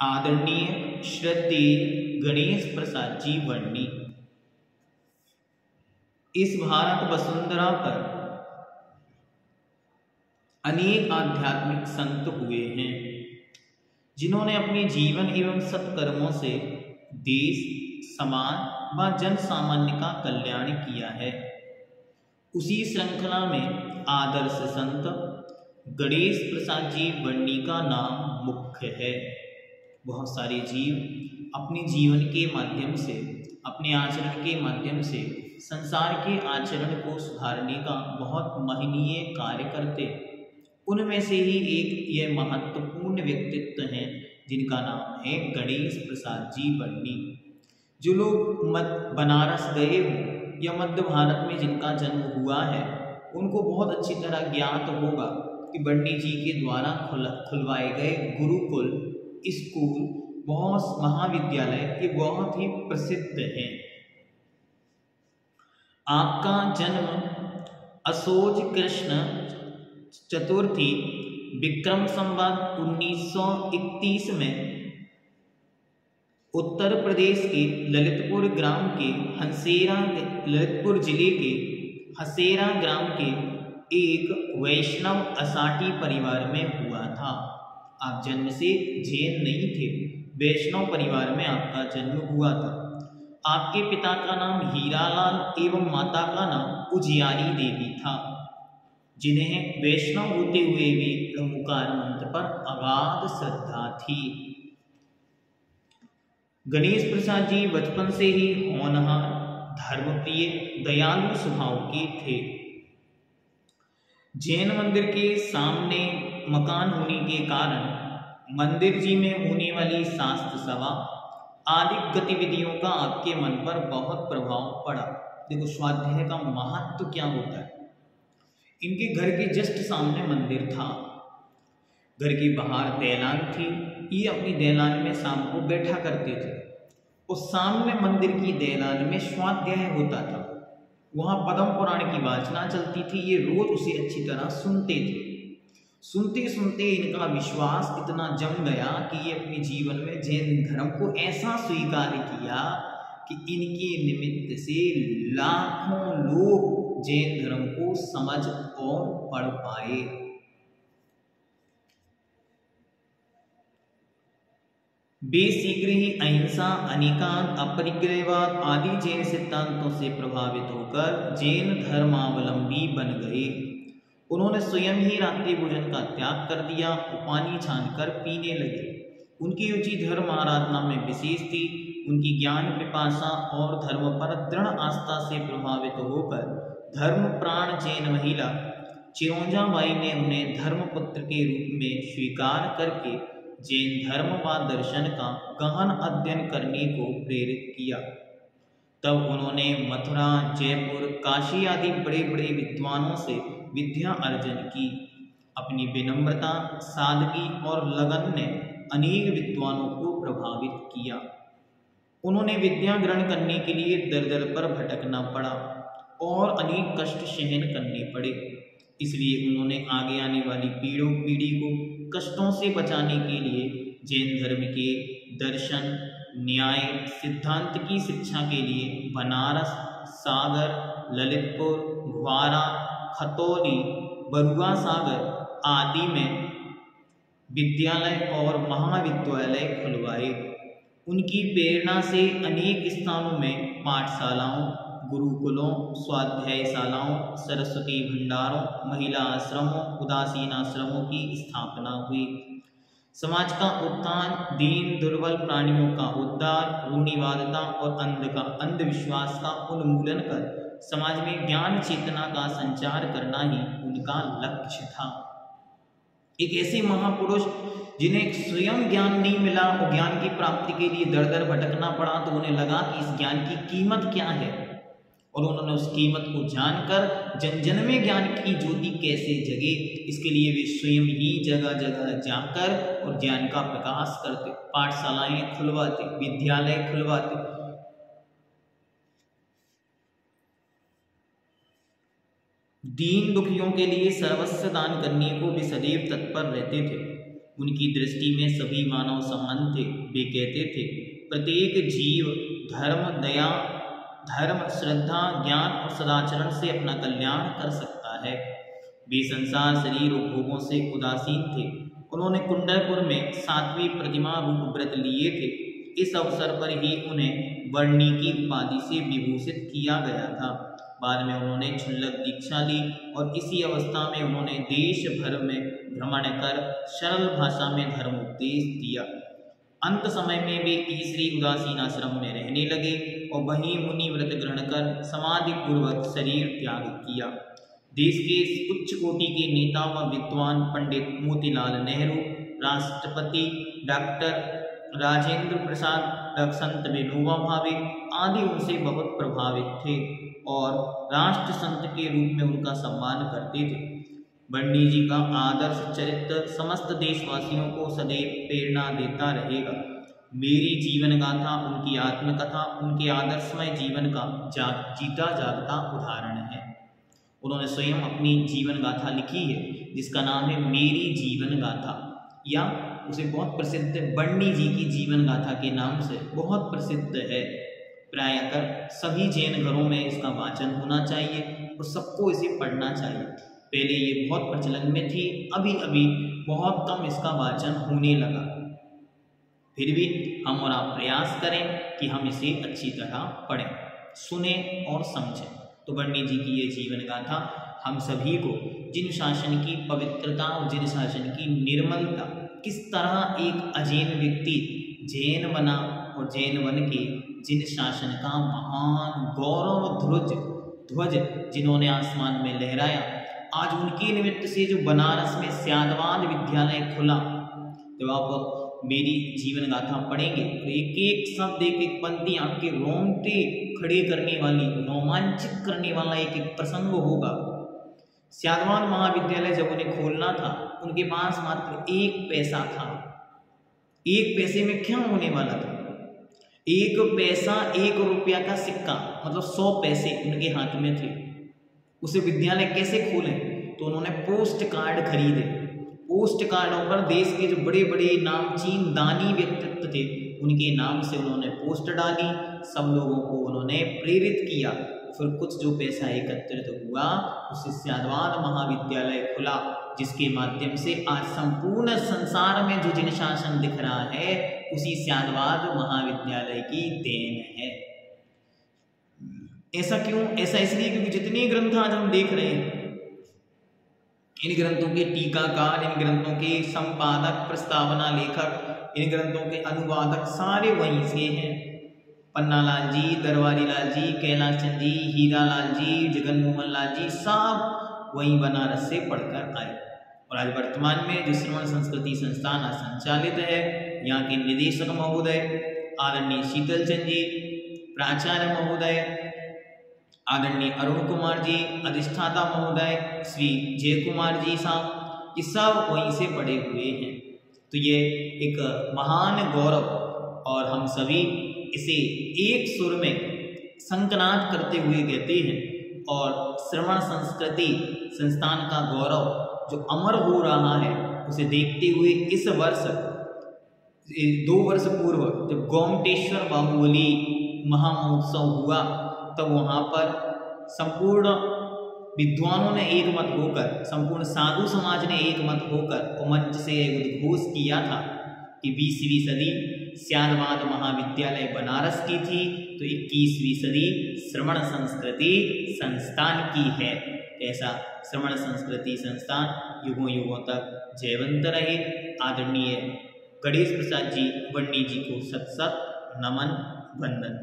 आदरणीय श्रद्धेय गणेश प्रसाद जी वर्णी इस भारत वसुंधरा पर अनेक आध्यात्मिक संत हुए हैं जिन्होंने अपने जीवन एवं सत्कर्मों से देश, समाज व जन सामान्य का कल्याण किया है। उसी श्रृंखला में आदर्श संत गणेश प्रसाद जी वर्णी का नाम मुख्य है। बहुत सारे जीव अपने जीवन के माध्यम से, अपने आचरण के माध्यम से संसार के आचरण को सुधारने का बहुत महनीय कार्य करते। उनमें से ही एक यह महत्वपूर्ण व्यक्तित्व हैं जिनका नाम है गणेश प्रसाद जी वर्णी। जो लोग बनारस गए हों या मध्य भारत में जिनका जन्म हुआ है, उनको बहुत अच्छी तरह ज्ञात होगा कि वर्णी जी के द्वारा खुलवाए गए गुरुकुल, स्कूल, बहुत महाविद्यालय ये बहुत ही प्रसिद्ध हैं। आपका जन्म असोज कृष्ण चतुर्थी विक्रम संवत 1931 में उत्तर प्रदेश के ललितपुर ग्राम के ललितपुर जिले के हसेरा ग्राम के एक वैष्णव असाटी परिवार में हुआ था। आप जन्म से जैन नहीं थे, वैष्णव परिवार में आपका जन्म हुआ था। आपके पिता का नाम हीरालाल एवं माता का नाम उजियारी देवी था, जिन्हें वैष्णव होते हुए भी ब्रह्मकार मंत्र पर अगाध श्रद्धा थी। गणेश प्रसाद जी बचपन से ही होनहार, धर्मप्रिय, दयालु स्वभाव के थे। जैन मंदिर के सामने मकान होने के कारण मंदिर जी में होने वाली शास्त्र सभा आदि गतिविधियों का आपके मन पर बहुत प्रभाव पड़ा। देखो स्वाध्याय का महत्व क्या होता है। इनके घर के जस्ट सामने मंदिर था, घर के बाहर दैलान थी, ये अपनी दैलान में शाम को बैठा करते थे। उस सामने मंदिर की दैलान में स्वाध्याय होता था, वहाँ पद्म पुराण की वाचना चलती थी। ये रोज उसे अच्छी तरह सुनते थे। सुनते सुनते इनका विश्वास इतना जम गया कि ये अपने जीवन में जैन धर्म को ऐसा स्वीकार किया कि इनके निमित्त से लाखों लोग जैन धर्म को समझ और पढ़ पाए। वे शीघ्र ही अहिंसा, अनिकांत, अपरिग्रहवाद आदि जैन सिद्धांतों से प्रभावित होकर जैन धर्मावलंबी बन गए। उन्होंने स्वयं ही रात्रि भोजन का त्याग कर दिया और पानी छानकर पीने लगे। उनकी रुचि धर्म आराधना में विशेष थी। उनकी ज्ञान पिपासा और धर्म पर दृढ़ आस्था से प्रभावित होकर धर्म प्राण जैन महिला चिरौंजा बाई ने उन्हें धर्मपुत्र के रूप में स्वीकार करके जैन धर्म व दर्शन का गहन अध्ययन करने को प्रेरित किया। तब उन्होंने मथुरा, जयपुर, काशी आदि बड़े बड़े विद्वानों से विद्या अर्जन की। अपनी विनम्रता, सादगी और लगन ने अनेक विद्वानों को प्रभावित किया। उन्होंने विद्या ग्रहण करने के लिए दर दर पर भटकना पड़ा और अनेक कष्ट सहन करने पड़े। इसलिए उन्होंने आगे आने वाली पीढ़ी को कष्टों से बचाने के लिए जैन धर्म के दर्शन, न्याय, सिद्धांत की शिक्षा के लिए बनारस, सागर, ललितपुर, ग्वारा, खतौली, बरुआ सागर आदि में विद्यालय और महाविद्यालय खुलवाए। उनकी प्रेरणा से अनेक स्थानों में पाठशालाओं, गुरुकुलों, स्वाध्यायशालाओं, सरस्वती भंडारों, महिला आश्रमों, उदासीन आश्रमों की स्थापना हुई। समाज का उत्थान, दीन दुर्बल प्राणियों का उद्धार, रूढ़िवादिता और अंधविश्वास का उन्मूलन कर समाज में ज्ञान चेतना का संचार करना ही उनका लक्ष्य था। एक ऐसे महापुरुष जिन्हें स्वयं ज्ञान नहीं मिला और ज्ञान की प्राप्ति के लिए दर दर भटकना पड़ा, तो उन्हें लगा कि इस ज्ञान की कीमत क्या है, और उन्होंने उस कीमत को जानकर जन जन में ज्ञान की ज्योति कैसे जगे, इसके लिए वे स्वयं ही जगह जगह जाकर और ज्ञान का प्रकाश करते, पाठशालाएं खुलवाते, विद्यालय खुलवाते। दीन दुखियों के लिए सर्वस्व दान करने को भी सदैव तत्पर रहते थे। उनकी दृष्टि में सभी मानव समान थे। वे कहते थे प्रत्येक जीव धर्म, श्रद्धा, ज्ञान और सदाचरण से अपना कल्याण कर सकता है। वे संसार, शरीर और भोगों से उदासीन थे। उन्होंने कुंडलपुर में 7वीं प्रतिमा रूप व्रत लिए थे। इस अवसर पर ही उन्हें वर्णी की उपाधि से विभूषित किया गया था। बाद में उन्होंने क्षुल्लक दीक्षा ली और इसी अवस्था में उन्होंने देश भर में भ्रमण कर सरल भाषा में धर्मोपदेश दिया। अंत समय में वे तीसरी उदासीन आश्रम में रहने लगे और वहीं मुनि व्रत ग्रहण कर समाधि पूर्वक शरीर त्याग किया। देश के उच्च कोटि के नेता व विद्वान पंडित मोतीलाल नेहरू, राष्ट्रपति डॉक्टर राजेंद्र प्रसाद, संत विनोबा भावे आदि उनसे बहुत प्रभावित थे और राष्ट्र संत के रूप में उनका सम्मान करते थे। बंडी जी का आदर्श चरित्र समस्त देशवासियों को सदैव प्रेरणा देता रहेगा। मेरी जीवन गाथा उनकी आत्मकथा, उनके आदर्शमय जीवन का जीता जागता उदाहरण है। उन्होंने स्वयं अपनी जीवन गाथा लिखी है जिसका नाम है मेरी जीवन गाथा, या उसे बहुत प्रसिद्ध बंडी जी की जीवन गाथा के नाम से बहुत प्रसिद्ध है। प्रायः सभी जैन घरों में इसका वाचन होना चाहिए और सबको इसे पढ़ना चाहिए। पहले ये बहुत प्रचलन में थी, अभी अभी बहुत कम इसका वाचन होने लगा। फिर भी हम और आप प्रयास करें कि हम इसे अच्छी तरह पढ़ें, सुने और समझें। तो बंडी जी की ये जीवन गाथा हम सभी को जिन शासन की पवित्रता और जिन शासन की निर्मलता, किस तरह एक अजैन व्यक्ति जैन बना और जैन बन के जिन शासन का महान गौरव ध्वज जिन्होंने आसमान में लहराया, आज उनके निमित्त से जो बनारस में स्यादवाद विद्यालय खुला, जब आप मेरी जीवन गाथा पढ़ेंगे तो एक एक शब्द, एक एक पंक्ति आपके रोंगटे खड़े करने वाली, रोमांचित करने वाला एक एक प्रसंग होगा। स्यादवाद महाविद्यालय जब उन्हें खोलना था, उनके पास मात्र 1 पैसा था। 1 पैसे में क्या होने वाला था? 1 पैसा 1 रुपया का सिक्का, मतलब 100 पैसे उनके हाथ में थे। उसे विद्यालय कैसे खोलें? तो उन्होंने पोस्ट कार्ड खरीदे। पोस्ट कार्डों पर देश के जो बड़े बड़े नामचीन दानी व्यक्तित्व थे उनके नाम से उन्होंने पोस्ट डाली, सब लोगों को उन्होंने प्रेरित किया। फिर कुछ जो पैसा एकत्रित हुआ उससे स्यादवाद महाविद्यालय खुला, जिसके माध्यम से आज संपूर्ण संसार में जो जिन शासन दिख रहा है उसी स्यादवाद महाविद्यालय की देन है। ऐसा क्यों? ऐसा इसलिए क्योंकि जितने ग्रंथ आज हम देख रहे हैं, इन ग्रंथों के टीकाकार, इन ग्रंथों के संपादक, प्रस्तावना लेखक, इन ग्रंथों के अनुवादक सारे वहीं से हैं। पन्नालाल जी, दरबारी लाल जी, कैलाश चंद जी, हीरा लाल जी, जगनमोहन लाल जी, सब वहीं बनारस से पढ़कर आए। और आज वर्तमान में जो श्रवण संस्कृति संस्थान संचालित है, यहाँ के निदेशक महोदय आदरणीय शीतल चंद जी, प्राचार्य महोदय आदरणीय अरुण कुमार जी, अधिष्ठाता महोदय श्री जय कुमार जी साहब, ये सब वहीं से पढ़े हुए हैं। तो ये एक महान गौरव, और हम सभी इसे एक सुर में संकनाद करते हुए कहते हैं। और श्रवण संस्कृति संस्थान का गौरव जो अमर हो रहा है, उसे देखते हुए इस वर्ष 2 वर्ष पूर्व जब गोमटेश्वर बाहुबली महामहोत्सव हुआ, तब वहाँ पर संपूर्ण विद्वानों ने एक मत होकर, संपूर्ण साधु समाज ने एक मत होकर मंच से उद्घोष किया था कि 20वीं सदी स्यादवाद महाविद्यालय बनारस की थी, तो 21वीं सदी श्रवण संस्कृति संस्थान की है। ऐसा श्रवण संस्कृति संस्थान युगों युगों तक जयवंत रहे। आदरणीय गणेश प्रसाद जी बंडी जी को सत सत नमन, वंदन।